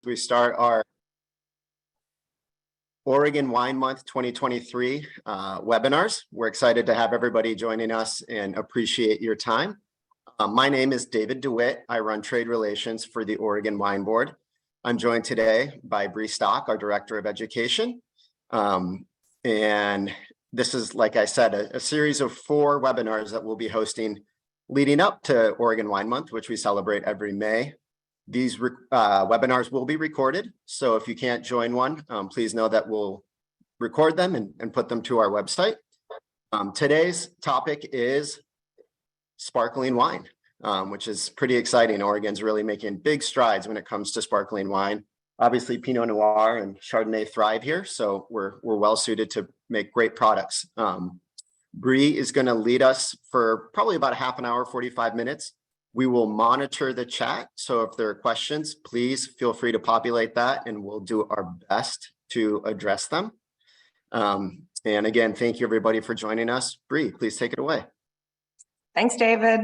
We start our Oregon Wine Month 2023 webinars. We're excited to have everybody joining us and appreciate your time. My name is David DeWitt. I run trade relations for the Oregon Wine Board. I'm joined today by Bree Stock, our Director of Education. And this is, like I said, a series of 4 webinars that we'll be hosting leading up to Oregon Wine Month, which we celebrate every May. These webinars will be recorded, so if you can't join one, please know that we'll record them and put them to our website. Today's topic is sparkling wine, which is pretty exciting. Oregon's really making big strides when it comes to sparkling wine. Obviously, Pinot Noir and Chardonnay thrive here, so we're well suited to make great products. Bree is going to lead us for probably about a half an hour, 45 minutes. We will monitor the chat, so if there are questions, please feel free to populate that and we'll do our best to address them. And again, thank you everybody for joining us. Bree, please take it away. Thanks, David.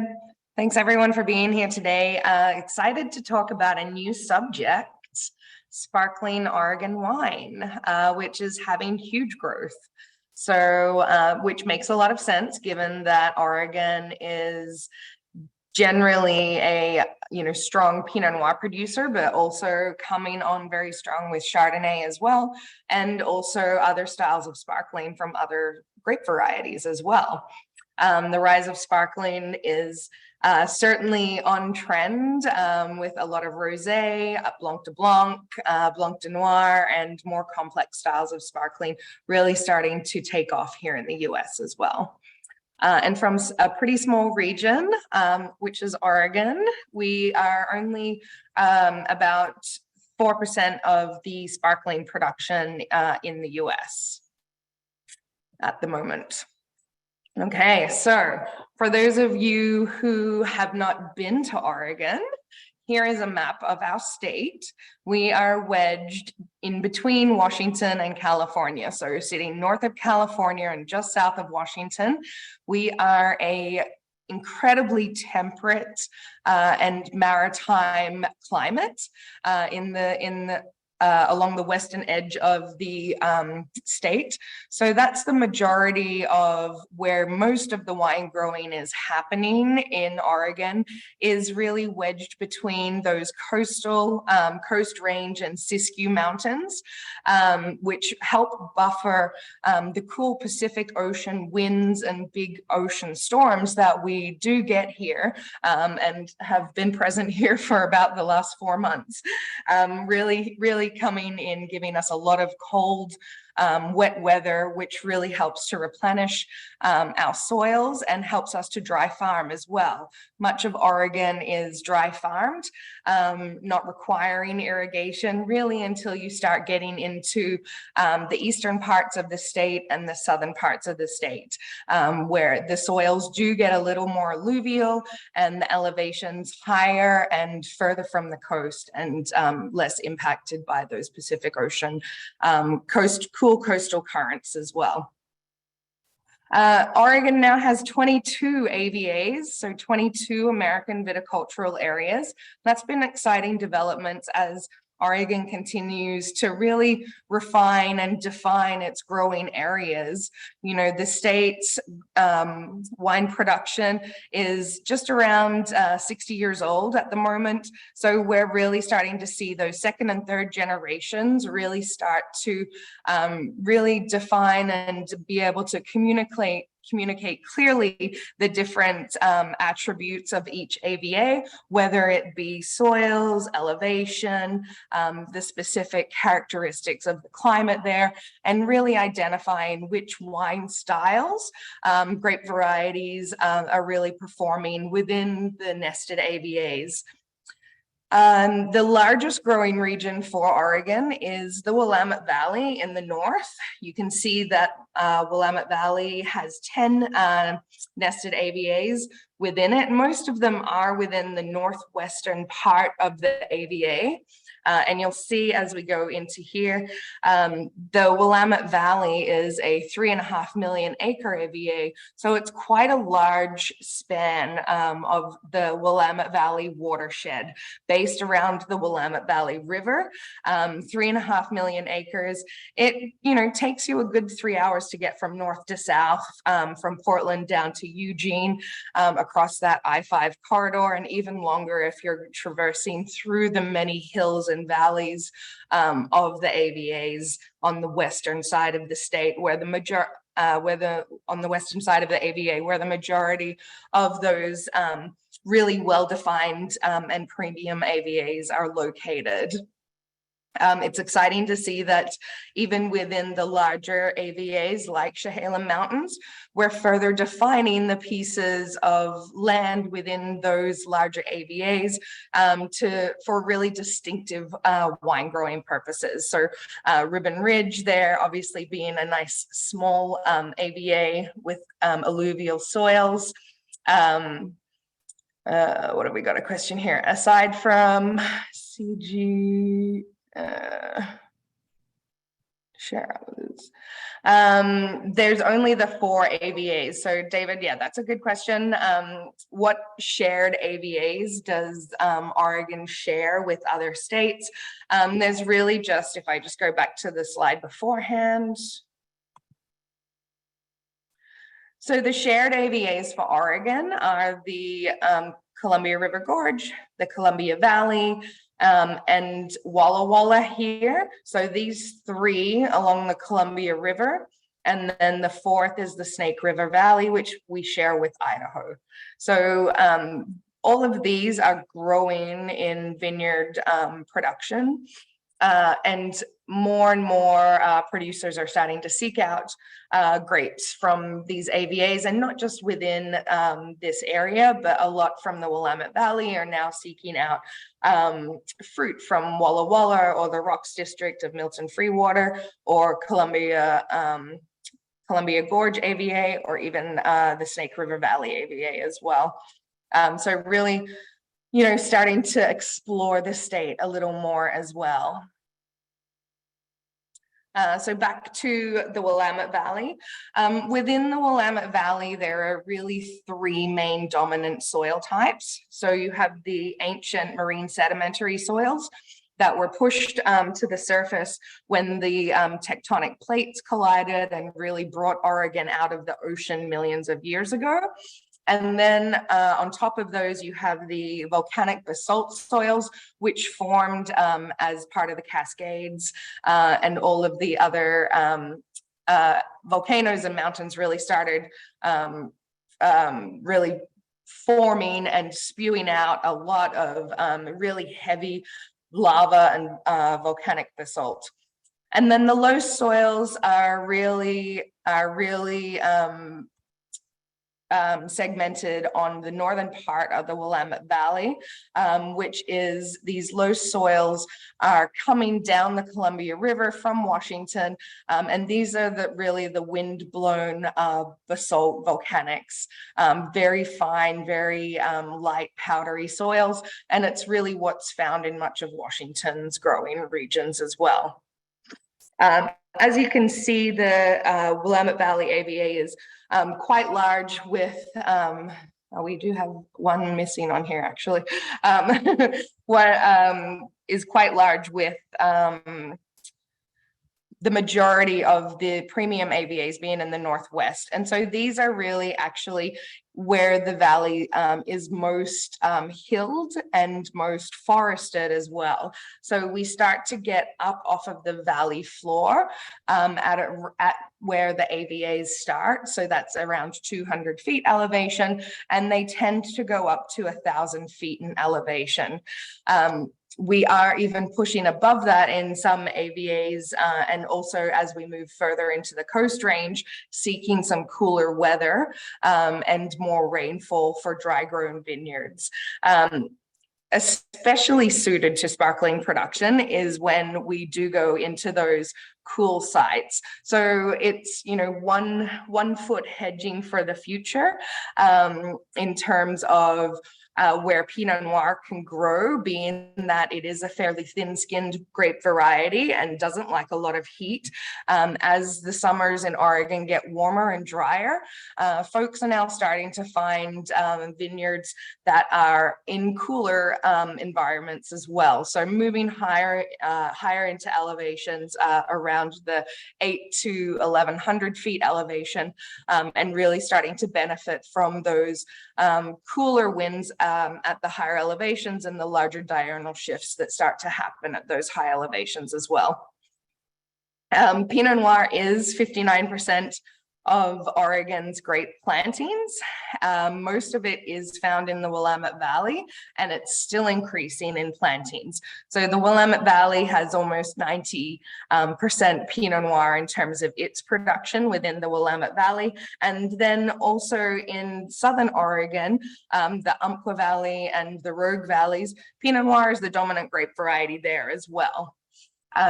Thanks everyone for being here today. Excited to talk about a new subject, sparkling Oregon wine, which is having huge growth. So, which makes a lot of sense given that Oregon is generally a strong Pinot Noir producer, but also coming on very strong with Chardonnay as well, and also other styles of sparkling from other grape varieties as well. The rise of sparkling is certainly on trend with a lot of rosé, Blanc de Blanc, Blanc de Noir, and more complex styles of sparkling really starting to take off here in the US as well. And from a pretty small region, which is Oregon, we are only about 4% of the sparkling production in the US at the moment. Okay, so for those of you who have not been to Oregon, here is a map of our state. We are wedged in between Washington and California. So sitting north of California and just south of Washington, we are a incredibly temperate and maritime climate along the western edge of the state. So that's the majority of where most of the wine growing is happening in Oregon, is really wedged between those coastal Coast Range and Siskiyou Mountains, which help buffer the cool Pacific Ocean winds and big ocean storms that we do get here and have been present here for about the last 4 months. Really coming in, giving us a lot of cold, wet weather, which really helps to replenish our soils and helps us to dry farm as well. Much of Oregon is dry farmed, not requiring irrigation really until you start getting into the eastern parts of the state and the southern parts of the state, where the soils do get a little more alluvial and the elevations higher and further from the coast and less impacted by those Pacific Ocean cool coastal currents as well. Oregon now has 22 AVAs, so 22 American viticultural areas. That's been exciting developments as Oregon continues to really refine and define its growing areas. The state's wine production is just around 60 years old at the moment. So we're really starting to see those second and third generations really start to really define and be able to communicate clearly the different attributes of each AVA, whether it be soils, elevation, the specific characteristics of the climate there, and really identifying which wine styles, grape varieties are really performing within the nested AVAs. The largest growing region for Oregon is the Willamette Valley in the north. You can see that Willamette Valley has 10 nested AVAs within it. Most of them are within the northwestern part of the AVA. And you'll see as we go into here, the Willamette Valley is a 3.5 million acre AVA. So it's quite a large span of the Willamette Valley watershed based around the Willamette Valley River. 3.5 million acres. It, takes you a good 3 hours to get from north to south, from Portland down to Eugene, across that I-5 corridor, and even longer if you're traversing through the many hills and valleys of the AVAs on the western side of the state, where on the western side of the AVA, where the majority of those really well-defined and premium AVAs are located. It's exciting to see that even within the larger AVAs like Chehalem Mountains, we're further defining the pieces of land within those larger AVAs for really distinctive wine growing purposes. So Ribbon Ridge there obviously being a nice small AVA with alluvial soils. What have we got a question here? Aside from CG, shares. There's only the 4 AVAs. So David, yeah, that's a good question. What shared AVAs does Oregon share with other states? There's really just, if I just go back to the slide beforehand. So the shared AVAs for Oregon are the Columbia River Gorge, the Columbia Valley, and Walla Walla here. So these 3 along the Columbia River, and then the 4th is the Snake River Valley, which we share with Idaho. So all of these are growing in vineyard production. And more producers are starting to seek out grapes from these AVAs, and not just within this area, but a lot from the Willamette Valley are now seeking out fruit from Walla Walla or the Rocks District of Milton Freewater or Columbia Gorge AVA, or even the Snake River Valley AVA as well. So really, starting to explore the state a little more as well. So back to the Willamette Valley. Within the Willamette Valley, there are really 3 main dominant soil types. So you have the ancient marine sedimentary soils that were pushed to the surface when the tectonic plates collided and really brought Oregon out of the ocean millions of years ago. And then on top of those, you have the volcanic basalt soils, which formed as part of the Cascades, and all of the other volcanoes and mountains really started really forming and spewing out a lot of really heavy lava and volcanic basalt. And then the low soils are really segmented on the northern part of the Willamette Valley, which is these low soils are coming down the Columbia River from Washington, and these are really the wind-blown basalt volcanics, very fine, very light, powdery soils, and it's really what's found in much of Washington's growing regions as well. As you can see, the Willamette Valley AVA is quite large with, we do have one missing on here actually, what is quite large with the majority of the premium AVAs being in the Northwest. And so these are really actually where the valley is most hilled and most forested as well. So we start to get up off of the valley floor at where the AVAs start. So that's around 200 feet elevation, and they tend to go up to 1,000 feet in elevation. We are even pushing above that in some AVAs, and also as we move further into the Coast Range, seeking some cooler weather and more rainfall for dry-grown vineyards. Especially suited to sparkling production is when we do go into those cool sites. So it's, one foot hedging for the future in terms of where Pinot Noir can grow, being that it is a fairly thin-skinned grape variety and doesn't like a lot of heat. As the summers in Oregon get warmer and drier, folks are now starting to find vineyards that are in cooler environments as well. So moving higher into elevations around the 8 to 1100 feet elevation, and really starting to benefit from those cooler winds at the higher elevations and the larger diurnal shifts that start to happen at those high elevations as well. Pinot Noir is 59% of Oregon's grape plantings. Most of it is found in the Willamette Valley, and it's still increasing in plantings. So the Willamette Valley has almost 90% Pinot Noir in terms of its production within the Willamette Valley. And then also in Southern Oregon, the Umpqua Valley and the Rogue Valleys, Pinot Noir is the dominant grape variety there as well.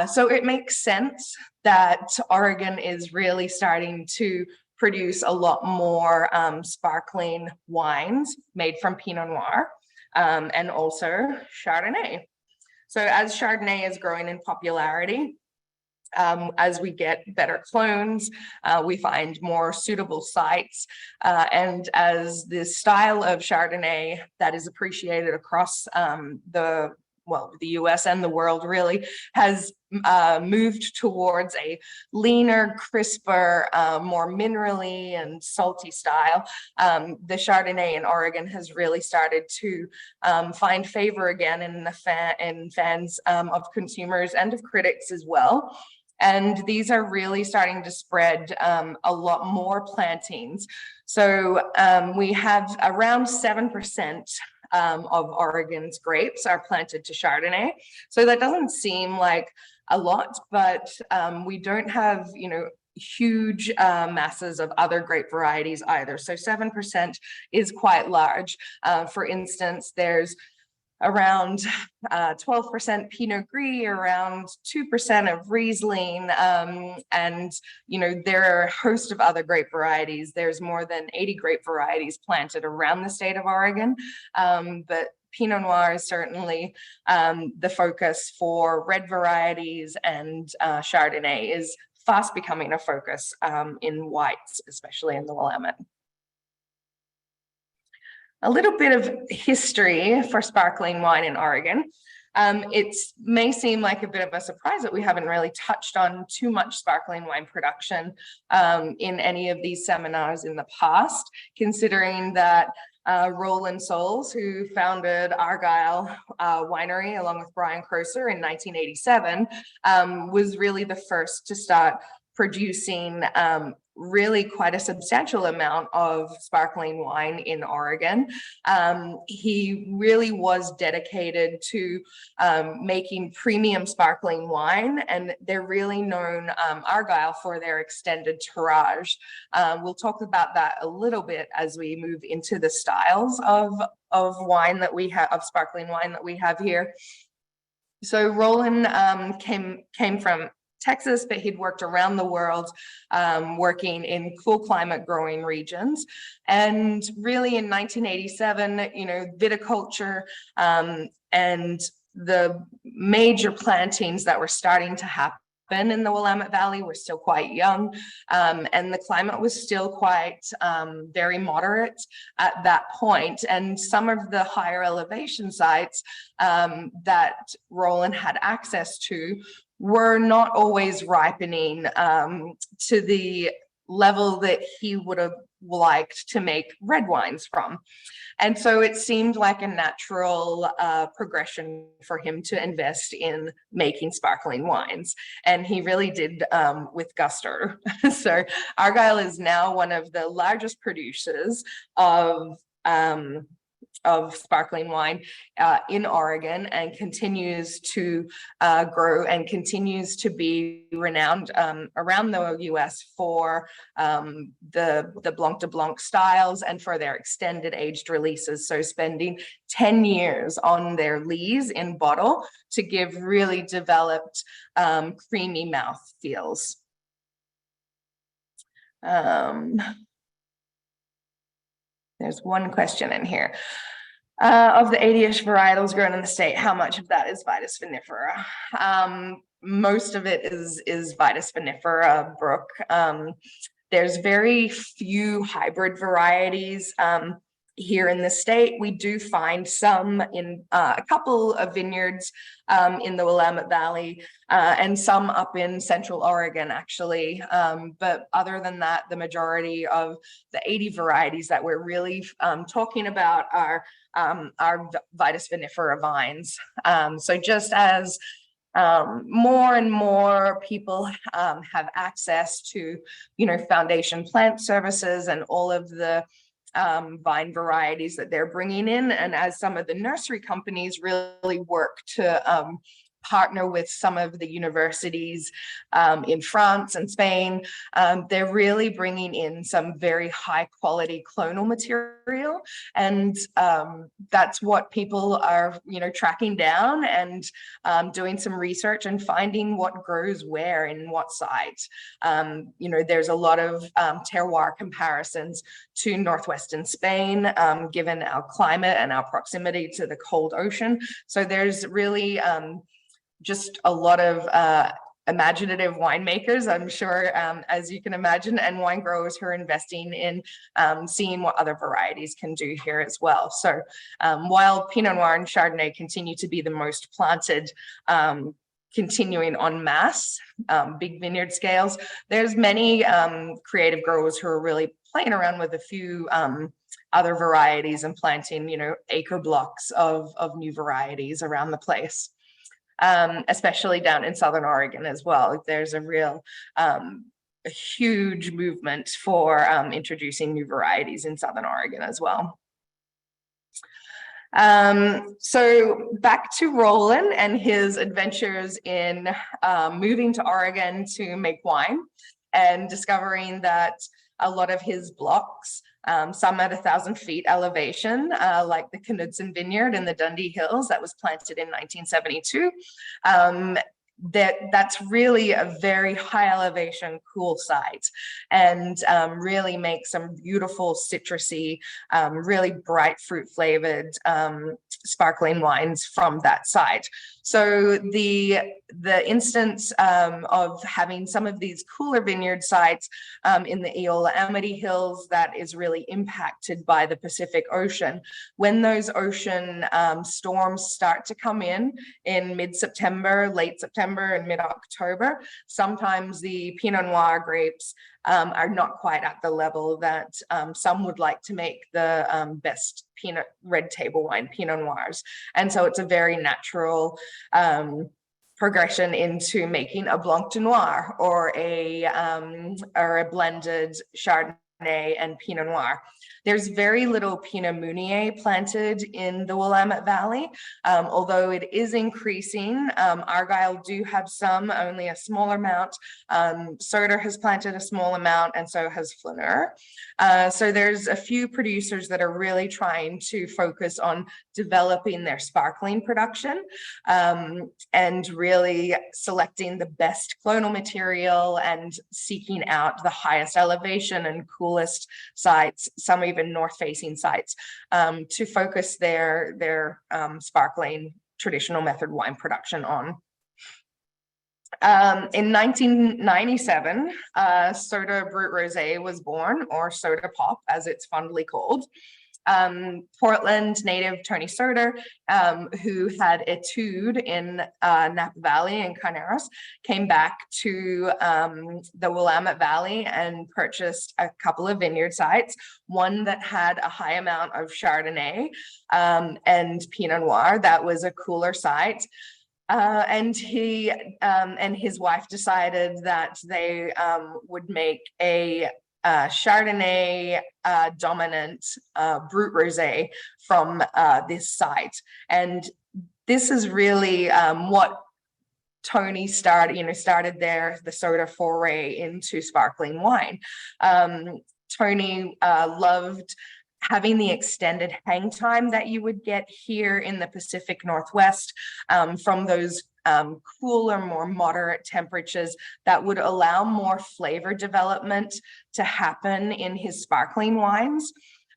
So it makes sense that Oregon is really starting to produce a lot more sparkling wines made from Pinot Noir and also Chardonnay. So as Chardonnay is growing in popularity, as we get better clones, we find more suitable sites. And as the style of Chardonnay that is appreciated across the US and the world really has moved towards a leaner, crisper, more minerally and salty style. The Chardonnay in Oregon has really started to find favor again in fans of consumers and of critics as well. And these are really starting to spread a lot more plantings. So we have around 7% of Oregon's grapes are planted to Chardonnay. So that doesn't seem like a lot, but we don't have, huge masses of other grape varieties either. So 7% is quite large. For instance, there's around 12% Pinot Gris, around 2% of Riesling, and there are a host of other grape varieties. There's more than 80 grape varieties planted around the state of Oregon, but Pinot Noir is certainly the focus for red varieties, and Chardonnay is fast becoming a focus in whites, especially in the Willamette. A little bit of history for sparkling wine in Oregon. It may seem like a bit of a surprise that we haven't really touched on too much sparkling wine production in any of these seminars in the past, considering that Roland Soles, who founded Argyle Winery along with Brian Croser in 1987, was really the first to start producing really quite a substantial amount of sparkling wine in Oregon. He really was dedicated to making premium sparkling wine, and they're really known, Argyle, for their extended tirage. We'll talk about that a little bit as we move into the styles of wine that we have, of sparkling wine that we have here. So Roland came from Texas, but he'd worked around the world working in cool climate growing regions. And really in 1987, viticulture and the major plantings that were starting to happen in the Willamette Valley were still quite young, and the climate was still quite very moderate at that point. And some of the higher elevation sites that Roland had access to were not always ripening to the level that he would have liked to make red wines from. And so it seemed like a natural progression for him to invest in making sparkling wines. And he really did with gusto. So Argyle is now one of the largest producers of sparkling wine in Oregon, and continues to grow and continues to be renowned around the US for the Blanc de Blanc styles and for their extended aged releases. So spending 10 years on their lees in bottle to give really developed creamy mouth feels. There's one question in here. Of the 80-ish varietals grown in the state, how much of that is Vitis vinifera? Most of it is Vitis vinifera, Brooke. There's very few hybrid varieties here in the state. We do find some in a couple of vineyards in the Willamette Valley and some up in Central Oregon, actually. But other than that, the majority of the 80 varieties that we're really talking about are Vitis vinifera vines. So just as more and more people have access to, foundation plant services and all of the vine varieties that they're bringing in, and as some of the nursery companies really work to partner with some of the universities in France and Spain, they're really bringing in some very high quality clonal material, and that's what people are tracking down and doing some research and finding what grows where in what site. There's a lot of terroir comparisons to northwestern Spain, given our climate and our proximity to the cold ocean. So there's really just a lot of imaginative winemakers, I'm sure, as you can imagine, and wine growers who are investing in seeing what other varieties can do here as well. So while Pinot Noir and Chardonnay continue to be the most planted, continuing en masse, big vineyard scales, there's many creative growers who are really playing around with a few other varieties and planting, acre blocks of new varieties around the place. Especially down in Southern Oregon as well. There's a real a huge movement for introducing new varieties in Southern Oregon as well. So back to Roland and his adventures in moving to Oregon to make wine and discovering that a lot of his blocks, some at 1,000 feet elevation, like the Knudsen Vineyard in the Dundee Hills that was planted in 1972. That's really a very high elevation, cool site, and really make some beautiful citrusy, really bright fruit flavored sparkling wines from that site. So the instance of having some of these cooler vineyard sites in the Eola Amity Hills that is really impacted by the Pacific Ocean. When those ocean storms start to come in mid-September, late September and mid-October, sometimes the Pinot Noir grapes are not quite at the level that some would like to make the best red table wine Pinot Noirs. And so it's a very natural progression into making a Blanc de Noir or a blended Chardonnay and Pinot Noir. There's very little Pinot Meunier planted in the Willamette Valley, although it is increasing. Argyle do have some, only a small amount. Soder has planted a small amount, and so has Flaneur. So there's a few producers that are really trying to focus on developing their sparkling production and really selecting the best clonal material and seeking out the highest elevation and coolest sites, some even north-facing sites, to focus their sparkling traditional method wine production on. In 1997, Soda Brut Rosé was born, or Soda Pop, as it's fondly called. Portland native Tony Soder, who had etude in Napa Valley and Carneros, came back to the Willamette Valley and purchased a couple of vineyard sites, one that had a high amount of Chardonnay and Pinot Noir. That was a cooler site. And he and his wife decided that they would make a Chardonnay dominant Brut Rosé from this site. And this is really what Tony started the soda foray into sparkling wine. Tony loved having the extended hang time that you would get here in the Pacific Northwest from those cooler, more moderate temperatures that would allow more flavor development to happen in his sparkling wines.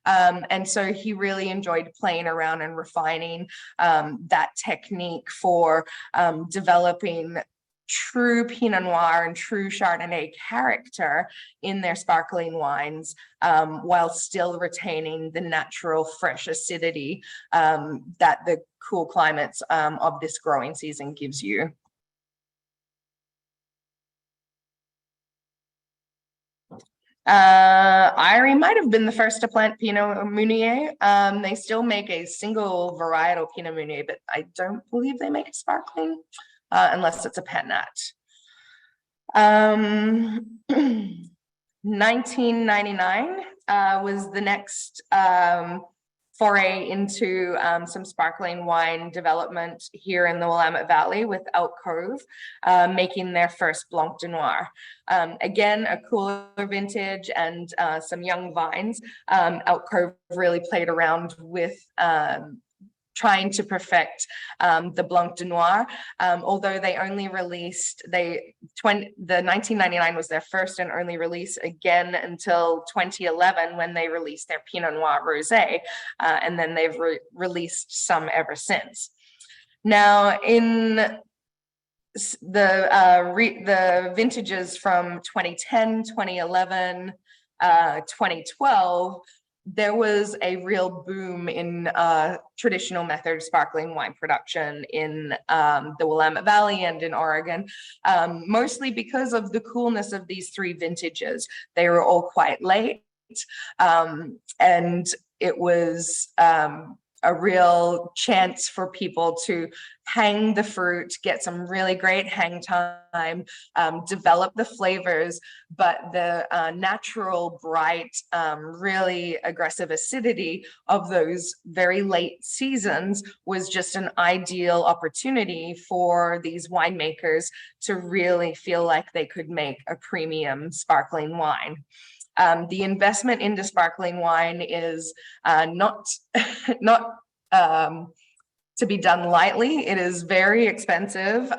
And so he really enjoyed playing around and refining that technique for developing true Pinot Noir and true Chardonnay character in their sparkling wines, while still retaining the natural fresh acidity that the cool climates of this growing season gives you. Irie might have been the first to plant Pinot Meunier. They still make a single varietal Pinot Meunier, but I don't believe they make a sparkling, unless it's a Petillant. 1999 was the next foray into some sparkling wine development here in the Willamette Valley with Elk Cove, making their first Blanc de Noir. Again, a cooler vintage and some young vines. Elk Cove really played around with trying to perfect the Blanc de Noir, although they only released, the 1999 was their first and only release again until 2011 when they released their Pinot Noir Rosé, and then they've released some ever since. Now, in the vintages from 2010, 2011, 2012, there was a real boom in traditional method sparkling wine production in the Willamette Valley and in Oregon, mostly because of the coolness of these three vintages. They were all quite late, and it was a real chance for people to hang the fruit, get some really great hang time, develop the flavors, but the natural, bright, really aggressive acidity of those very late seasons was just an ideal opportunity for these winemakers to really feel like they could make a premium sparkling wine. The investment into sparkling wine is not to be done lightly. It is very expensive,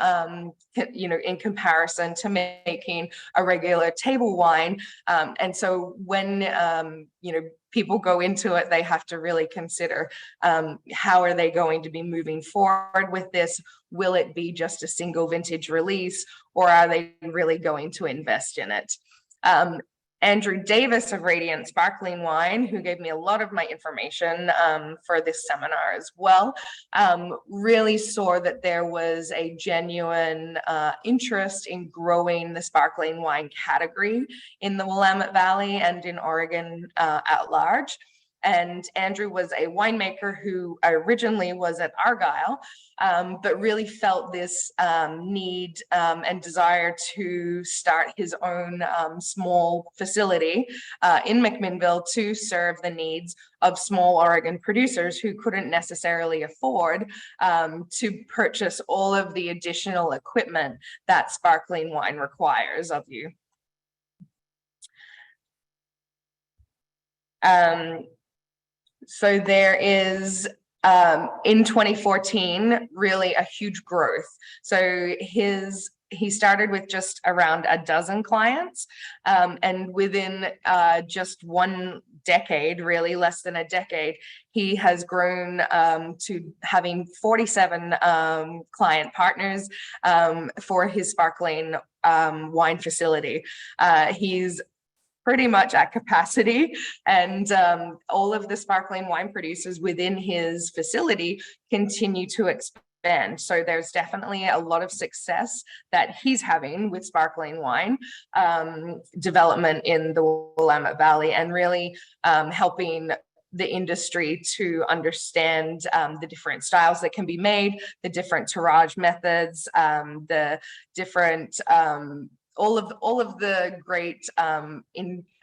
in comparison to making a regular table wine. And so when, people go into it, they have to really consider how are they going to be moving forward with this? Will it be just a single vintage release, or are they really going to invest in it? Andrew Davis of Radiant Sparkling Wine, who gave me a lot of my information for this seminar as well, really saw that there was a genuine interest in growing the sparkling wine category in the Willamette Valley and in Oregon at large. And Andrew was a winemaker who originally was at Argyle, but really felt this need and desire to start his own small facility in McMinnville to serve the needs of small Oregon producers who couldn't necessarily afford to purchase all of the additional equipment that sparkling wine requires of you. So there is, in 2014, really a huge growth. So he started with just around a dozen clients, and within just one decade, really less than a decade, he has grown to having 47 client partners for his sparkling wine facility. He's pretty much at capacity, and all of the sparkling wine producers within his facility continue to expand. So there's definitely a lot of success that he's having with sparkling wine development in the Willamette Valley, and really helping the industry to understand the different styles that can be made, the different tirage methods, the different all of the great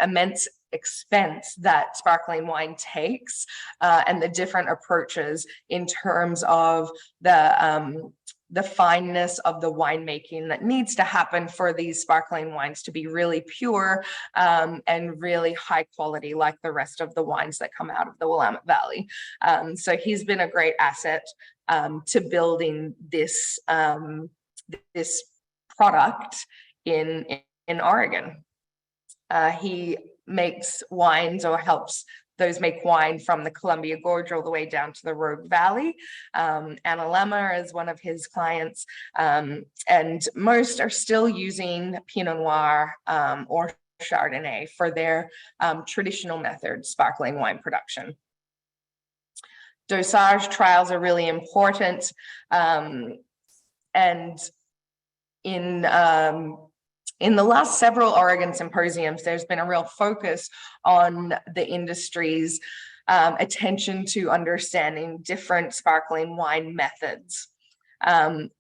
immense expense that sparkling wine takes, and the different approaches in terms of the fineness of the winemaking that needs to happen for these sparkling wines to be really pure and really high quality, like the rest of the wines that come out of the Willamette Valley. So he's been a great asset to building this this product in Oregon. He makes wines or helps those make wine from the Columbia Gorge all the way down to the Rogue Valley. Analemma is one of his clients, and most are still using Pinot Noir or Chardonnay for their traditional method sparkling wine production. Dosage trials are really important, and in the last several Oregon symposiums, there's been a real focus on the industry's attention to understanding different sparkling wine methods.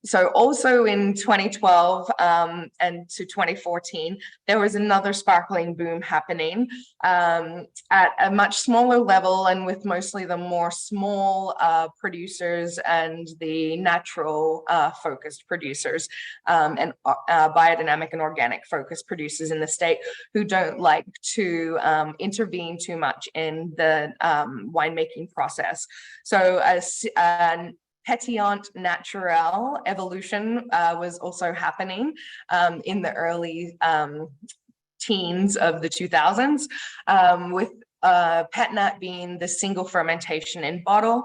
So also in 2012 and to 2014, there was another sparkling boom happening at a much smaller level and with mostly the more small producers and the natural focused producers and biodynamic and organic focused producers in the state who don't like to intervene too much in the winemaking process. So Petillant Naturel evolution was also happening in the early teens of the 2000s, with pet nat being the single fermentation in bottle.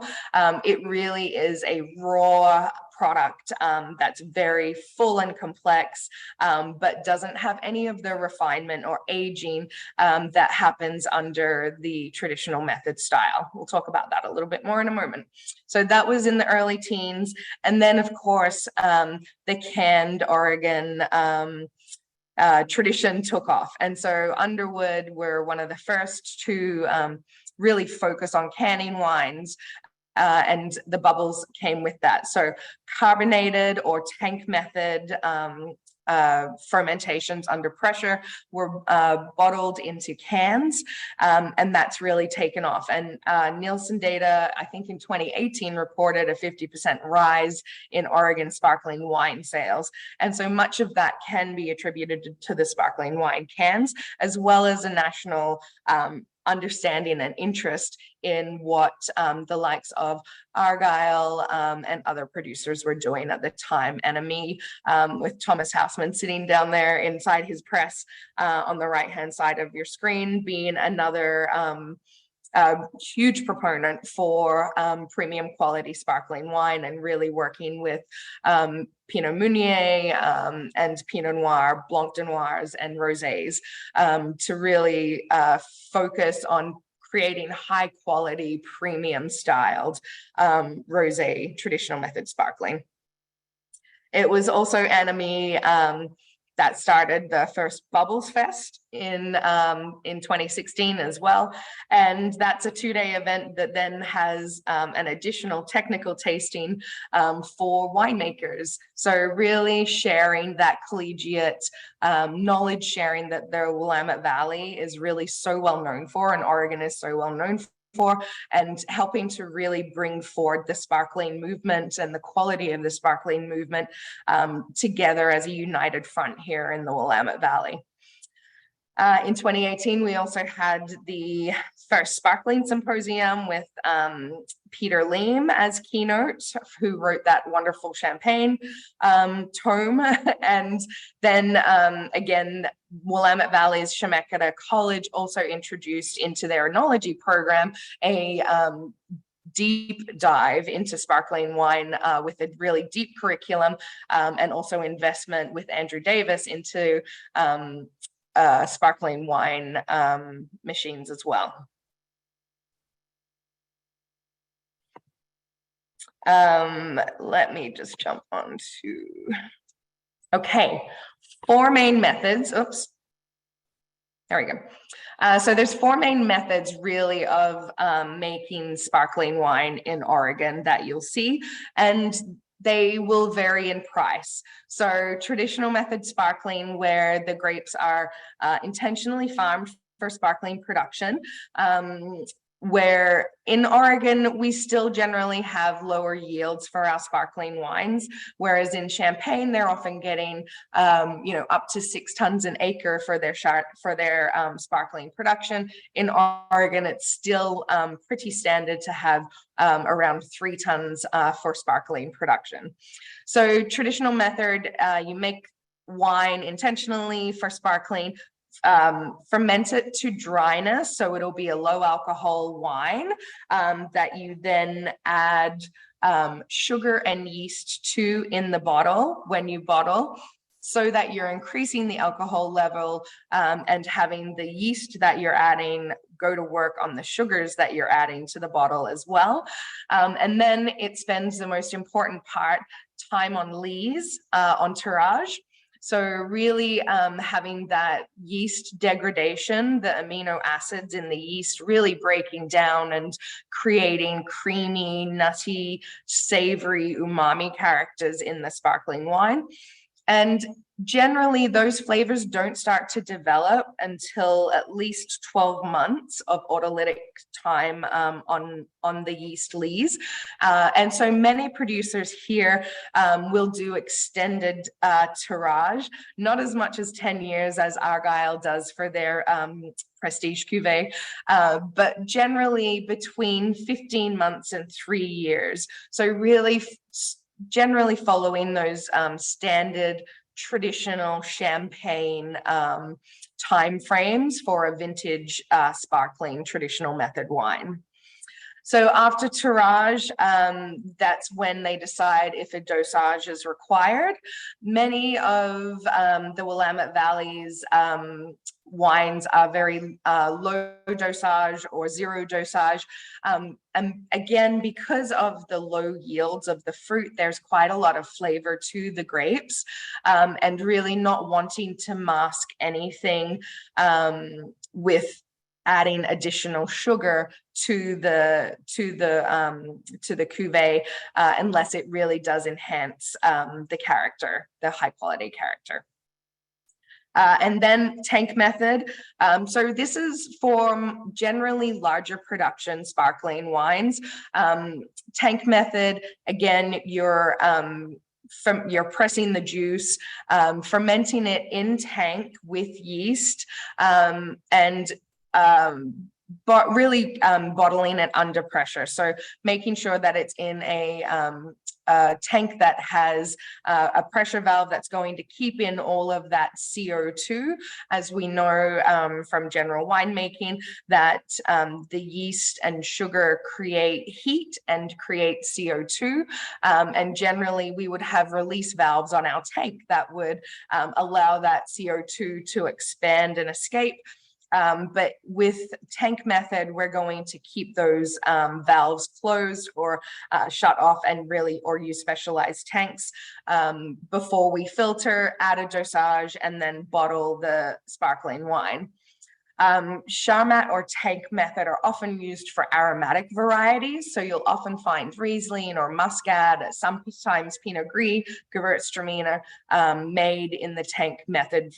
It really is a raw product that's very full and complex, but doesn't have any of the refinement or aging that happens under the traditional method style. We'll talk about that a little bit more in a moment. So that was in the early teens. And then of course, the canned Oregon tradition took off. And so Underwood were one of the first to really focus on canning wines, and the bubbles came with that. So carbonated or tank method fermentations under pressure were bottled into cans, and that's really taken off. And Nielsen data, I think in 2018, reported a 50% rise in Oregon sparkling wine sales. And so much of that can be attributed to the sparkling wine cans, as well as a national understanding and interest in what the likes of Argyle and other producers were doing at the time. NME with Thomas Hausman sitting down there inside his press on the right-hand side of your screen, being another huge proponent for premium quality sparkling wine and really working with Pinot Meunier and Pinot Noir, Blanc de Noirs and Rosés to really focus on creating high quality premium styled rosé traditional method sparkling. It was also NME that started the first Bubbles Fest in 2016 as well. And that's a 2-day event that then has an additional technical tasting for winemakers. So really sharing that collegiate knowledge sharing that the Willamette Valley is really so well known for, and Oregon is so well known for, and helping to really bring forward the sparkling movement and the quality of the sparkling movement together as a united front here in the Willamette Valley. In 2018, we also had the first sparkling symposium with Peter Leem as keynote, who wrote that wonderful champagne tome. And then again, Willamette Valley's Chemeketa College also introduced into their enology program a deep dive into sparkling wine with a really deep curriculum, and also investment with Andrew Davis into sparkling wine machines as well. Let me just jump on to, okay, 4 main methods. Oops, there we go. So there's 4 main methods really of making sparkling wine in Oregon that you'll see, and they will vary in price. So traditional method sparkling, where the grapes are intentionally farmed for sparkling production, where in Oregon, we still generally have lower yields for our sparkling wines, whereas in Champagne, they're often getting, up to 6 tons an acre for their sparkling production. In Oregon, it's still pretty standard to have around 3 tons for sparkling production. So traditional method, you make wine intentionally for sparkling. ferment it to dryness, so it'll be a low alcohol wine that you then add sugar and yeast to in the bottle when you bottle, so that you're increasing the alcohol level and having the yeast that you're adding go to work on the sugars that you're adding to the bottle as well. And then it spends the most important part, time on lees, on tirage. So really having that yeast degradation, the amino acids in the yeast really breaking down and creating creamy, nutty, savory, umami characters in the sparkling wine. And generally those flavors don't start to develop until at least 12 months of autolytic time on the yeast lees. And so many producers here will do extended tirage, not as much as 10 years as Argyle does for their prestige cuvee, but generally between 15 months and 3 years. So really generally following those standard traditional champagne time frames for a vintage sparkling traditional method wine. So after tirage, that's when they decide if a dosage is required. Many of the Willamette Valley's wines are very low dosage or zero dosage. And again, because of the low yields of the fruit, there's quite a lot of flavor to the grapes, and really not wanting to mask anything with adding additional sugar to the cuvee, unless it really does enhance the character, the high quality character. And then tank method. So this is for generally larger production sparkling wines. Tank method, again, you're pressing the juice, fermenting it in tank with yeast, but really bottling it under pressure. So making sure that it's in a tank that has a pressure valve that's going to keep in all of that CO2. As we know from general winemaking, that the yeast and sugar create heat and create CO2. And generally we would have release valves on our tank that would allow that CO2 to expand and escape. But with tank method, we're going to keep those valves closed or shut off, and really, or use specialized tanks before we filter, add a dosage, and then bottle the sparkling wine. Charmat or tank method are often used for aromatic varieties. So you'll often find Riesling or Muscat, sometimes Pinot Gris, Gewürztraminer made in the tank method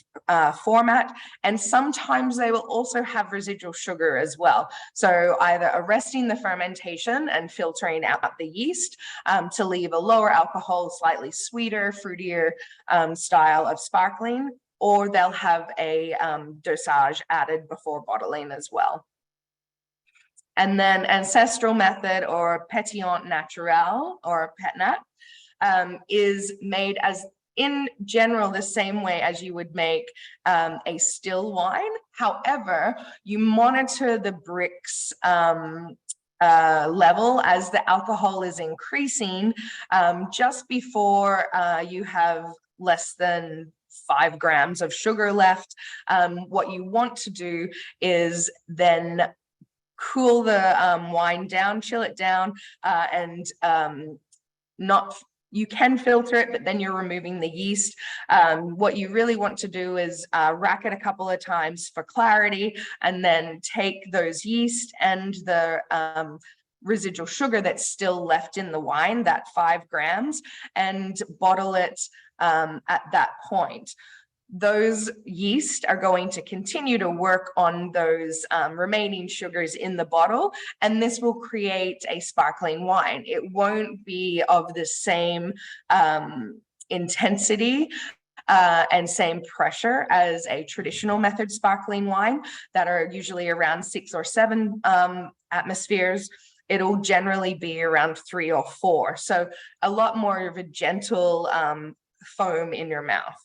format. And sometimes they will also have residual sugar as well. So either arresting the fermentation and filtering out the yeast to leave a lower alcohol, slightly sweeter, fruitier style of sparkling, or they'll have a dosage added before bottling as well. And then ancestral method, or Petillant naturel, or Petillant, is made as, in general, the same way as you would make a still wine. However, you monitor the brix level as the alcohol is increasing just before you have less than 5 grams of sugar left. What you want to do is then cool the wine down, chill it down, and you can filter it, but then you're removing the yeast. What you really want to do is rack it a couple of times for clarity, and then take those yeast and the residual sugar that's still left in the wine, that 5 grams, and bottle it at that point. Those yeast are going to continue to work on those remaining sugars in the bottle, and this will create a sparkling wine. It won't be of the same intensity and same pressure as a traditional method sparkling wine that are usually around 6 or 7 atmospheres. It'll generally be around 3 or 4. So a lot more of a gentle foam in your mouth.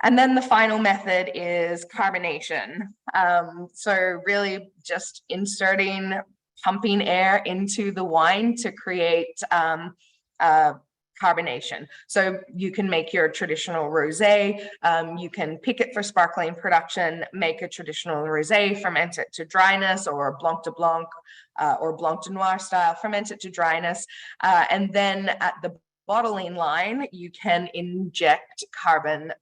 And then the final method is carbonation. So really just pumping air into the wine to create carbonation. So you can make your traditional rosé, you can pick it for sparkling production, make a traditional rosé, ferment it to dryness, or blanc de blanc or blanc de noir style, ferment it to dryness. And then at the bottling line, you can inject CO2,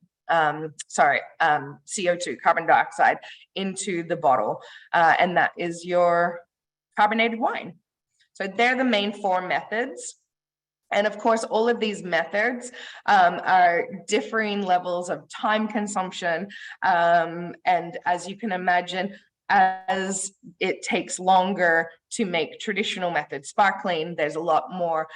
carbon dioxide, into the bottle. And that is your carbonated wine. So they're the main 4 methods. And of course, all of these methods are differing levels of time consumption. And as you can imagine, as it takes longer to make traditional method sparkling, there's a lot more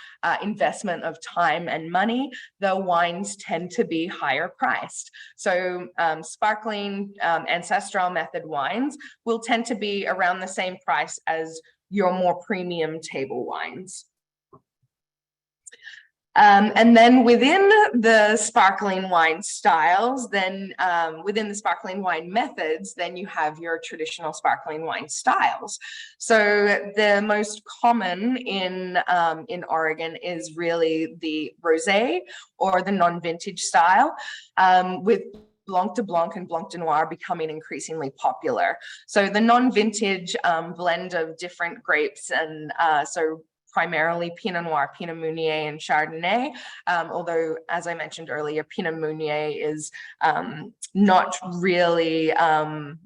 investment of time and money. The wines tend to be higher priced. So sparkling ancestral method wines will tend to be around the same price as your more premium table wines. And then within the sparkling wine styles, within the sparkling wine methods, then you have your traditional sparkling wine styles. So the most common in Oregon is really the rosé or the non-vintage style, with Blanc de Blanc and Blanc de Noir becoming increasingly popular. So the non-vintage blend of different grapes, and so primarily Pinot Noir, Pinot Meunier, and Chardonnay. Although, as I mentioned earlier, Pinot Meunier is not really of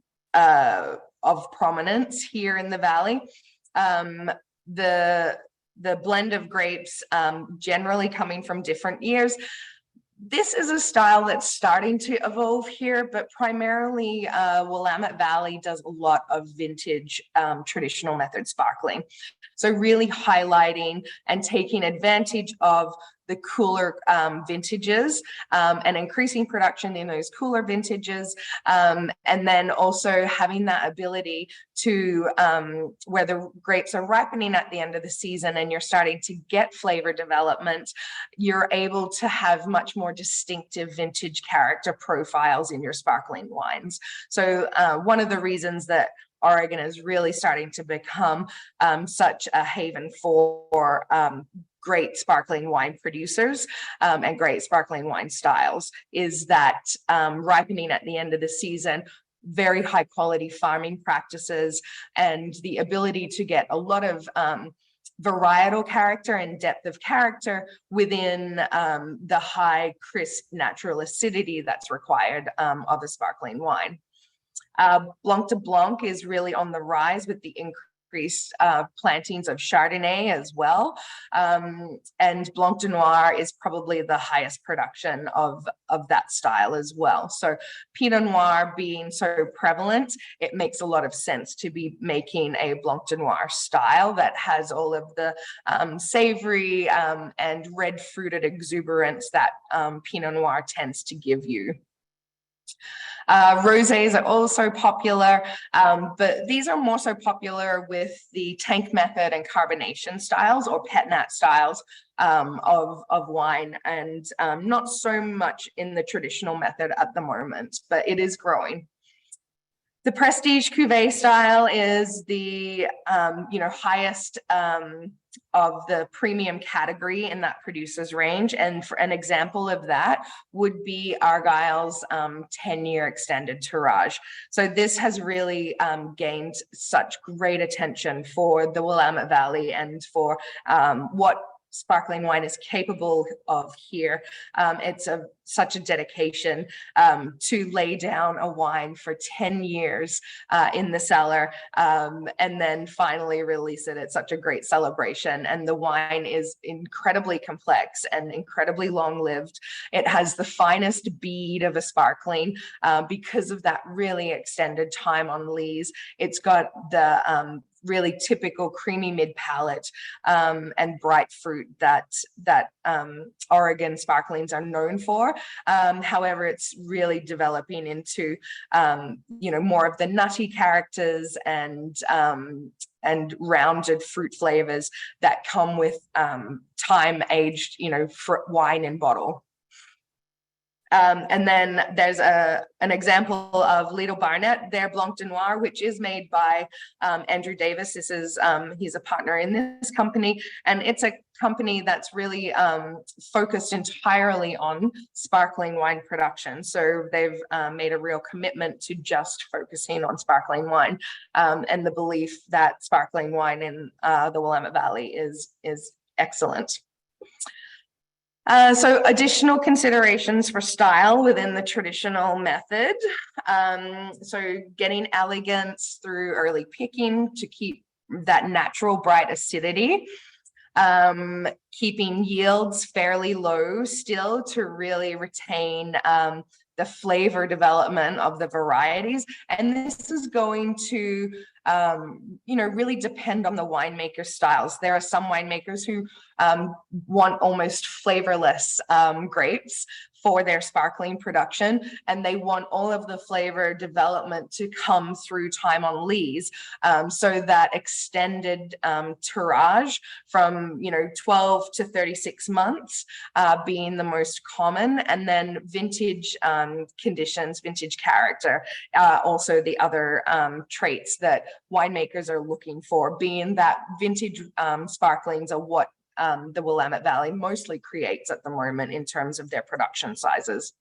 prominence here in the Valley. The blend of grapes generally coming from different years. This is a style that's starting to evolve here, but primarily Willamette Valley does a lot of vintage traditional method sparkling. So really highlighting and taking advantage of the cooler vintages and increasing production in those cooler vintages. And then also having that ability to, where the grapes are ripening at the end of the season and you're starting to get flavor development, you're able to have much more distinctive vintage character profiles in your sparkling wines. So one of the reasons that Oregon is really starting to become such a haven for great sparkling wine producers and great sparkling wine styles is that ripening at the end of the season, very high quality farming practices, and the ability to get a lot of varietal character and depth of character within the high, crisp, natural acidity that's required of a sparkling wine. Blanc de Blanc is really on the rise with the increased plantings of Chardonnay as well. And Blanc de Noir is probably the highest production of that style as well. So Pinot Noir being so prevalent, it makes a lot of sense to be making a Blanc de Noir style that has all of the savory and red fruited exuberance that Pinot Noir tends to give you. Rosés are also popular, but these are more so popular with the tank method and carbonation styles or Petillant styles of wine, and not so much in the traditional method at the moment, but it is growing. The prestige cuvee style is the highest of the premium category in that producer's range, and for an example of that would be Argyle's 10-year extended tirage. So this has really gained such great attention for the Willamette Valley and for what sparkling wine is capable of here. It's such a dedication to lay down a wine for 10 years in the cellar and then finally release it. It's such a great celebration, and the wine is incredibly complex and incredibly long-lived. It has the finest bead of a sparkling because of that really extended time on lees. It's got the really typical creamy mid palate and bright fruit that Oregon sparklings are known for. However, it's really developing into more of the nutty characters and rounded fruit flavors that come with time aged wine in bottle. And then there's an example of Little Barnett, their Blanc de Noir, which is made by Andrew Davis. This is, he's a partner in this company, and it's a company that's really focused entirely on sparkling wine production. So they've made a real commitment to just focusing on sparkling wine, and the belief that sparkling wine in the Willamette Valley is excellent. So additional considerations for style within the traditional method. So getting elegance through early picking to keep that natural bright acidity. Keeping yields fairly low still to really retain the flavor development of the varieties. And this is going to, really depend on the winemaker styles. There are some winemakers who want almost flavorless grapes for their sparkling production, and they want all of the flavor development to come through time on lees, so that extended tirage from 12 to 36 months being the most common, and then vintage conditions, vintage character, also the other traits that winemakers are looking for, being that vintage sparklings are what the Willamette Valley mostly creates at the moment in terms of their production sizes.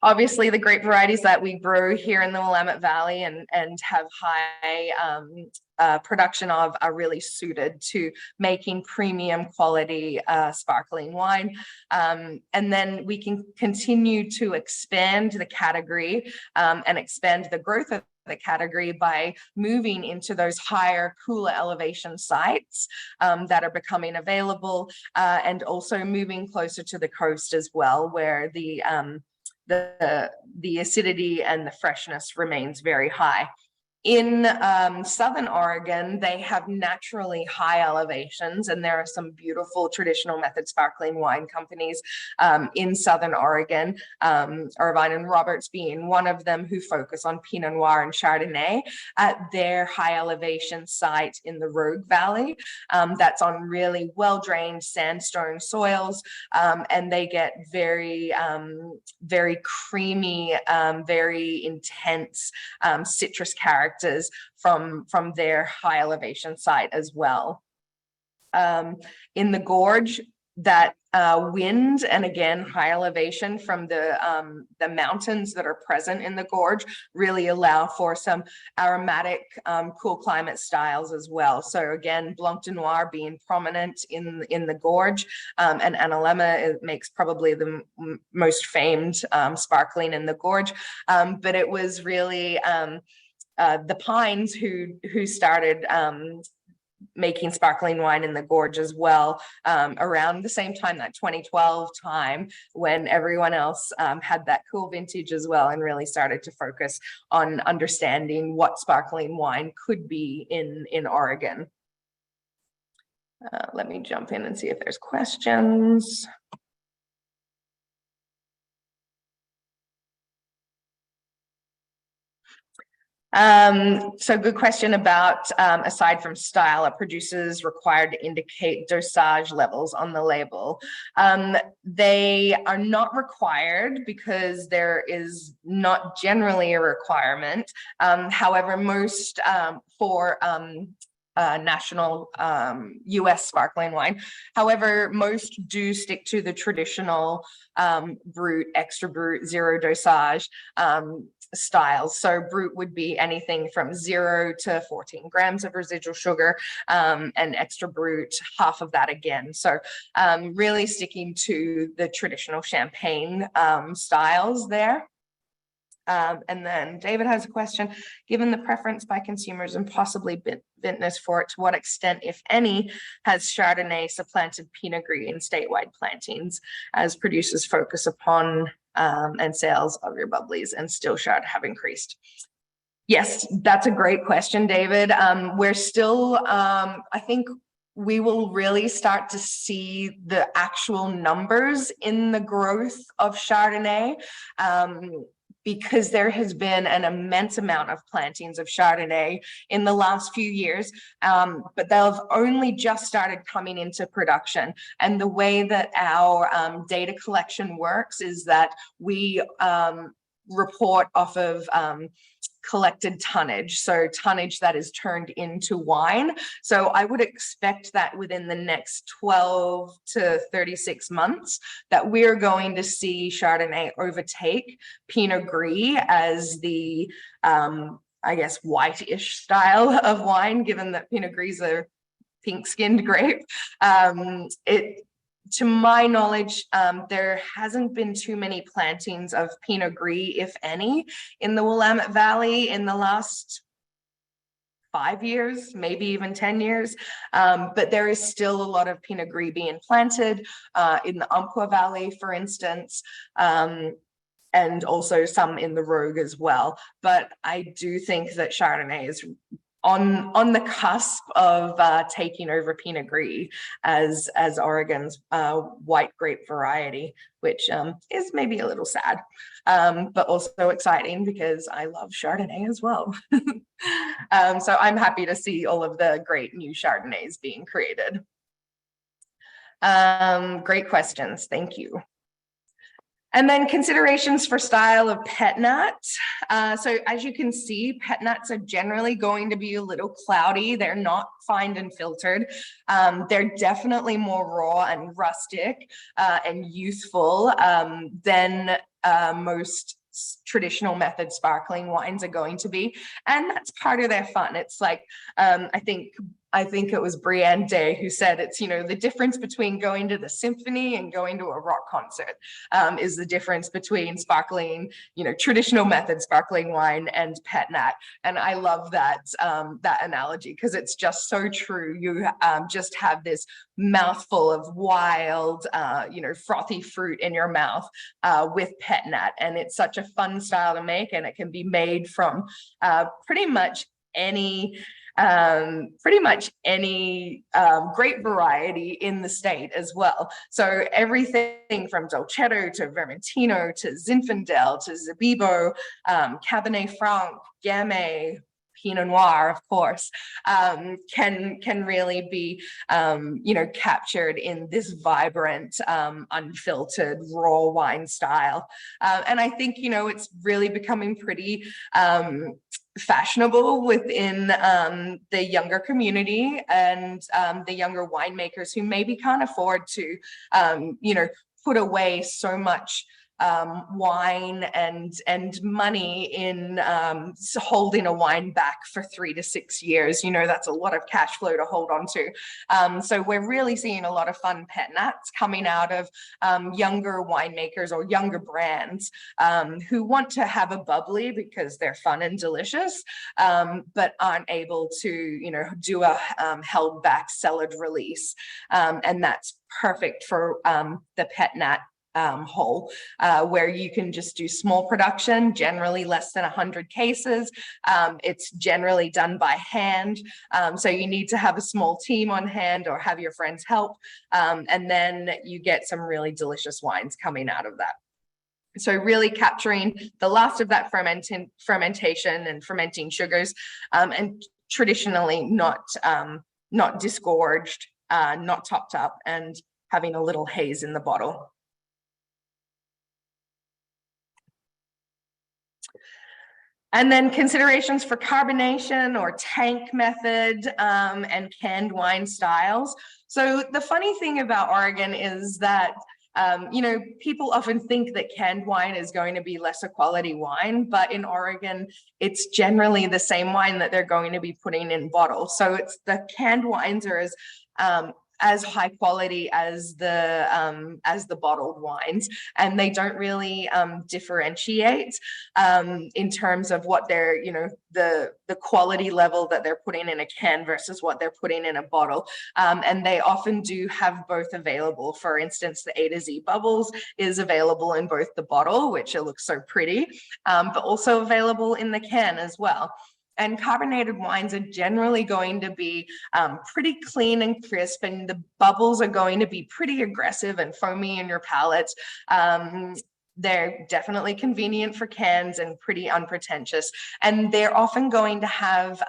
Obviously, the grape varieties that we grow here in the Willamette Valley and have high production of are really suited to making premium quality sparkling wine. And then we can continue to expand the category and expand the growth of the category by moving into those higher, cooler elevation sites that are becoming available, and also moving closer to the coast as well, where the acidity and the freshness remains very high. In Southern Oregon, they have naturally high elevations, and there are some beautiful traditional method sparkling wine companies in Southern Oregon, Irvine and Roberts being one of them, who focus on Pinot Noir and Chardonnay at their high elevation site in the Oreg Valley. That's on really well-drained sandstone soils, and they get very, very creamy, very intense citrus character from their high elevation site as well. In the gorge, that wind and again high elevation from the mountains that are present in the gorge really allow for some aromatic cool climate styles as well. So again, Blanc de Noir being prominent in the gorge, and Analemma makes probably the most famed sparkling in the gorge, but it was really the Pines who started making sparkling wine in the gorge as well, around the same time, that 2012 time, when everyone else had that cool vintage as well, and really started to focus on understanding what sparkling wine could be in Oregon. Let me jump in and see if there's questions. So good question about, aside from style, are producers required to indicate dosage levels on the label? They are not required because there is not generally a requirement. However, most for national US sparkling wine. However, most do stick to the traditional brut, extra brut, zero dosage styles. So brut would be anything from 0 to 14 grams of residual sugar, and extra brut, half of that again. So really sticking to the traditional champagne styles there. And then David has a question: given the preference by consumers and possibly vintners for it, to what extent, if any, has Chardonnay supplanted Pinot Gris in statewide plantings as producers focus upon and sales of your bubblies and still Chard have increased? Yes, that's a great question, David. We're still, I think we will really start to see the actual numbers in the growth of Chardonnay because there has been an immense amount of plantings of Chardonnay in the last few years, but they've only just started coming into production. And the way that our data collection works is that we report off of collected tonnage, so tonnage that is turned into wine. So I would expect that within the next 12 to 36 months that we're going to see Chardonnay overtake Pinot Gris as the I guess white-ish style of wine, given that Pinot Gris are pink-skinned grape. To my knowledge, there hasn't been too many plantings of Pinot Gris, if any, in the Willamette Valley in the last 5 years, maybe even 10 years. But there is still a lot of Pinot Gris being planted in the Umpqua Valley, for instance, and also some in the Rogue as well. But I do think that Chardonnay is on the cusp of taking over Pinot Gris as Oregon's white grape variety, which is maybe a little sad, but also exciting because I love Chardonnay as well. So I'm happy to see all of the great new Chardonnays being created. Great questions, thank you. And then considerations for style of Petillant. So as you can see, Petillants are generally going to be a little cloudy. They're not fined and filtered. They're definitely more raw and rustic and youthful than most traditional method sparkling wines are going to be. And that's part of their fun. It's like, I think it was Brienne Day who said it's, the difference between going to the symphony and going to a rock concert is the difference between sparkling, traditional method sparkling wine and Petillant. And I love that, that analogy because it's just so true. You just have this mouthful of wild, frothy fruit in your mouth with Petillant. And it's such a fun style to make, and it can be made from pretty much any grape variety in the state as well. So everything from Dolcetto to Vermentino to Zinfandel to Zabibbo, Cabernet Franc, Gamay, Pinot Noir, of course, can really be, captured in this vibrant, unfiltered, raw wine style. And I think, it's really becoming pretty fashionable within the younger community and the younger winemakers who maybe can't afford to, put away so much wine and money in holding a wine back for 3 to 6 years. That's a lot of cash flow to hold on to. So we're really seeing a lot of fun Petillants coming out of younger winemakers or younger brands who want to have a bubbly because they're fun and delicious, but aren't able to, do a held back cellared release. And that's perfect for the Petillant whole, where you can just do small production, generally less than 100 cases. It's generally done by hand. So you need to have a small team on hand or have your friends help. And then you get some really delicious wines coming out of that. So really capturing the last of that fermentation and fermenting sugars, and traditionally not disgorged, not topped up, and having a little haze in the bottle. And then considerations for carbonation or tank method and canned wine styles. So the funny thing about Oregon is that, people often think that canned wine is going to be lesser quality wine, but in Oregon, it's generally the same wine that they're going to be putting in bottles. So it's the canned wines are as high quality as the bottled wines, and they don't really differentiate in terms of what they're, the quality level that they're putting in a can versus what they're putting in a bottle. And they often do have both available. For instance, the A to Z Bubbles is available in both the bottle, which it looks so pretty, but also available in the can as well. And carbonated wines are generally going to be pretty clean and crisp, and the bubbles are going to be pretty aggressive and foamy in your palates. They're definitely convenient for cans and pretty unpretentious. And they're often going to have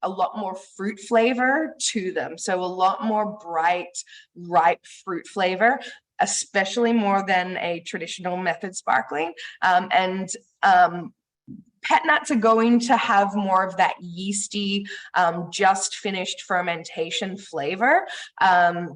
a lot more fruit flavor to them. So a lot more bright, ripe fruit flavor, especially more than a traditional method sparkling. Pet nuts are going to have more of that yeasty, just finished fermentation flavor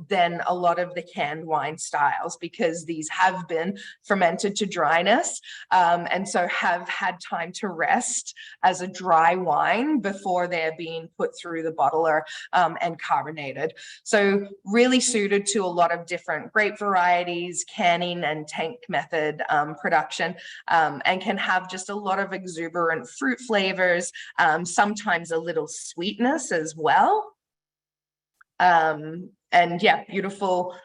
than a lot of the canned wine styles, because these have been fermented to dryness and so have had time to rest as a dry wine before they're being put through the bottler and carbonated. So really suited to a lot of different grape varieties, canning and tank method production, and can have just a lot of exuberant fruit flavors, sometimes a little sweetness as well. And yeah, beautiful,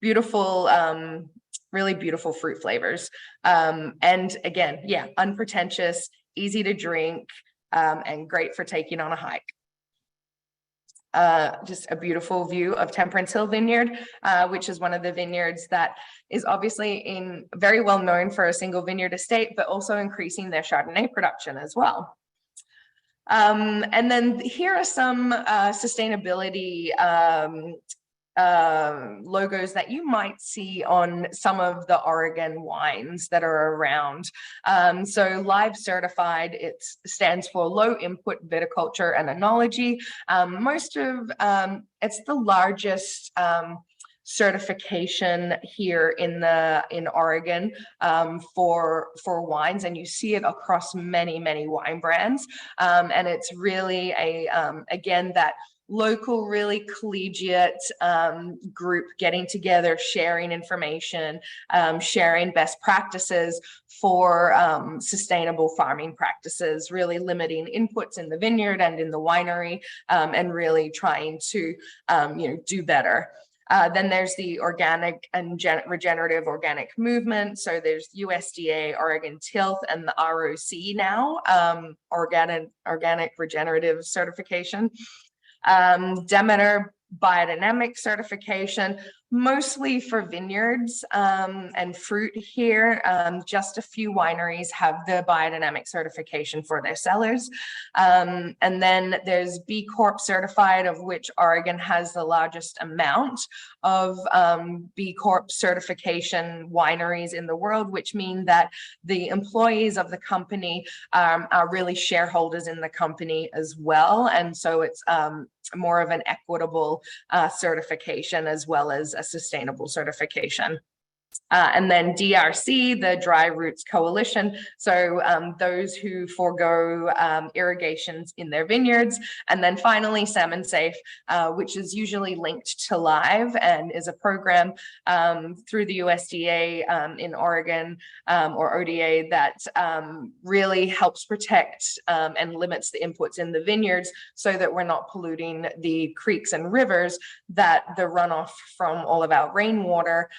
really beautiful fruit flavors. And again, yeah, unpretentious, easy to drink, and great for taking on a hike. Just a beautiful view of Temperance Hill Vineyard, which is one of the vineyards that is obviously very well known for a single vineyard estate, but also increasing their Chardonnay production as well. And then here are some sustainability logos that you might see on some of the Oregon wines that are around. So LIVE certified, it stands for low input viticulture and enology. It's the largest certification here in Oregon for wines, and you see it across many wine brands. And it's really again, that local, really collegiate group getting together, sharing information, sharing best practices for sustainable farming practices, really limiting inputs in the vineyard and in the winery, and really trying to do better. Then there's the organic and regenerative organic movement. So there's USDA, Oregon Tilth, and the ROC now, organic regenerative certification. Demeter biodynamic certification, mostly for vineyards and fruit here. Just a few wineries have the biodynamic certification for their cellars. And then there's B Corp certified, of which Oregon has the largest amount of B Corp certification wineries in the world, which mean that the employees of the company are really shareholders in the company as well. And so it's more of an equitable certification as well as a sustainable certification. And then DRC, the Dry Roots Coalition. So those who forego irrigations in their vineyards. And then finally, Salmon Safe, which is usually linked to LIVE and is a program through the USDA in Oregon or ODA that really helps protect and limits the inputs in the vineyards so that we're not polluting the creeks and rivers that the runoff from all of our rainwater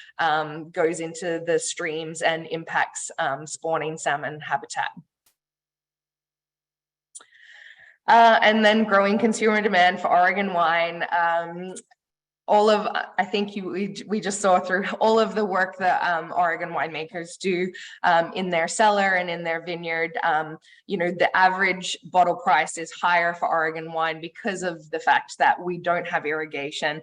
goes into the streams and impacts spawning salmon habitat. And then growing consumer demand for Oregon wine. I think we just saw through all of the work that Oregon winemakers do in their cellar and in their vineyard. The average bottle price is higher for Oregon wine because of the fact that we don't have irrigation.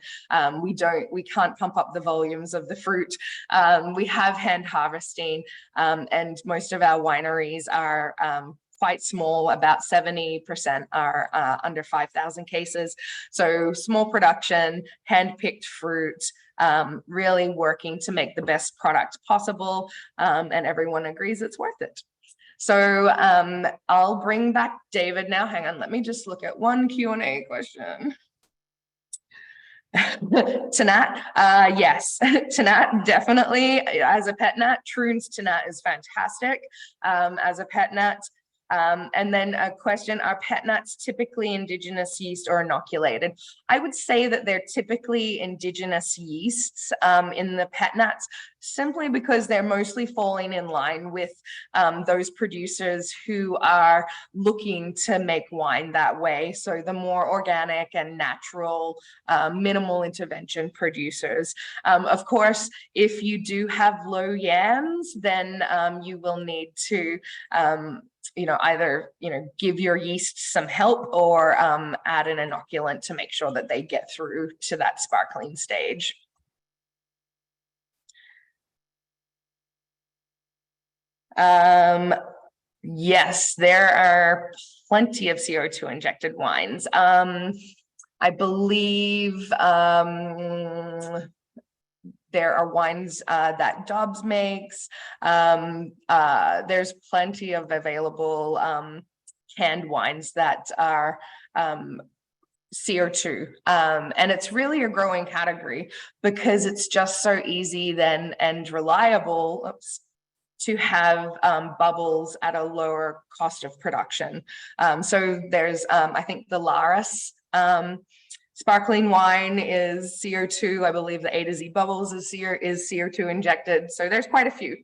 We can't pump up the volumes of the fruit. We have hand harvesting, and most of our wineries are quite small. About 70% are under 5,000 cases. So small production, hand-picked fruit, really working to make the best product possible, and everyone agrees it's worth it. So I'll bring back David now. Hang on, let me just look at one Q&A question. Tannat, yes, Tannat definitely as a pet nat. Troon's Tannat is fantastic as a pet nat. And then a question, are pet nuts typically indigenous yeast or inoculated? I would say that they're typically indigenous yeasts in the pet nuts. simply because they're mostly falling in line with those producers who are looking to make wine that way. So the more organic and natural, minimal intervention producers. Of course, if you do have low yams, then you will need to either give your yeast some help or add an inoculant to make sure that they get through to that sparkling stage. Yes, there are plenty of CO2 injected wines. I believe there are wines that Dobbs makes. There's plenty of available canned wines that are CO2. And it's really a growing category because it's just so easy then and reliable to have bubbles at a lower cost of production. So there's, I think the Laris sparkling wine is CO2. I believe the A to Z Bubbles is CO2 injected. So there's quite a few.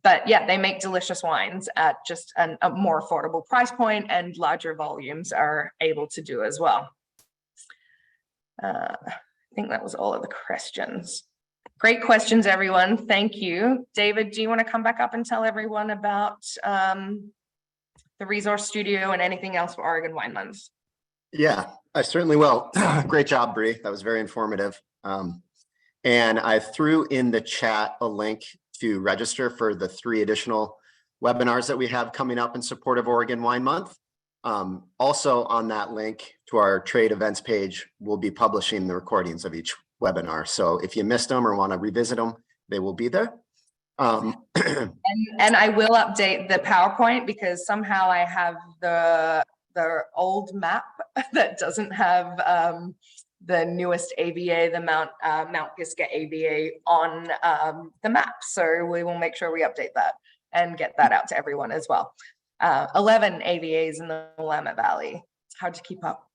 But yeah, they make delicious wines at just a more affordable price point, and larger volumes are able to do as well. I think that was all of the questions. Great questions, everyone. Thank you. David, do you want to come back up and tell everyone about the Resource Studio and anything else for Oregon Wine Month? Yeah, I certainly will. Great job, Bree. That was very informative. And I threw in the chat a link to register for the 3 additional webinars that we have coming up in support of Oregon Wine Month. Also on that link to our trade events page, we'll be publishing the recordings of each webinar. So if you missed them or want to revisit them, they will be there. And I will update the PowerPoint because somehow I have the old map that doesn't have the newest AVA, the Mount Pisgah AVA on the map. So we will make sure we update that and get that out to everyone as well. 11 AVAs in the Willamette Valley. It's hard to keep up.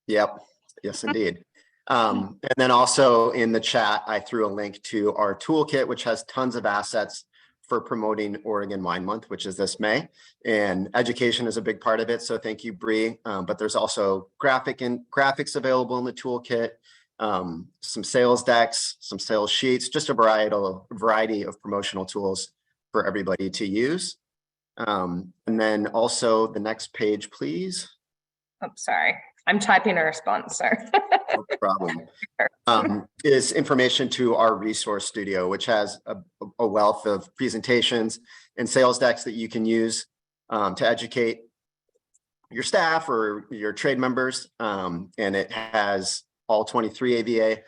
Yep. Yes, indeed. And then also in the chat, I threw a link to our toolkit, which has tons of assets for promoting Oregon Wine Month, which is this May. And education is a big part of it. So thank you, Bree. But there's also graphics available in the toolkit, some sales decks, some sales sheets, just a variety of promotional tools for everybody to use. And then also the next page, please. Oh, sorry. I'm typing a response, sir. No problem. Is information to our Resource Studio, which has a wealth of presentations and sales decks that you can use to educate your staff or your trade members. And it has all 23 AVA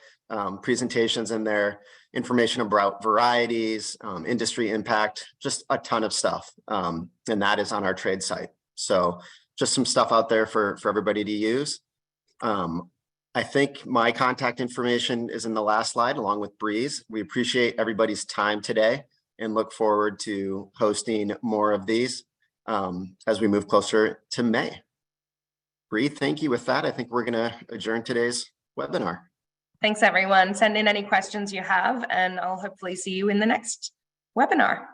presentations in there, information about varieties, industry impact, just a ton of stuff. And that is on our trade site. So just some stuff out there for everybody to use. I think my contact information is in the last slide along with Bree's. We appreciate everybody's time today and look forward to hosting more of these as we move closer to May. Bree, thank you. With that, I think we're going to adjourn today's webinar. Thanks, everyone. Send in any questions you have, and I'll hopefully see you in the next webinar.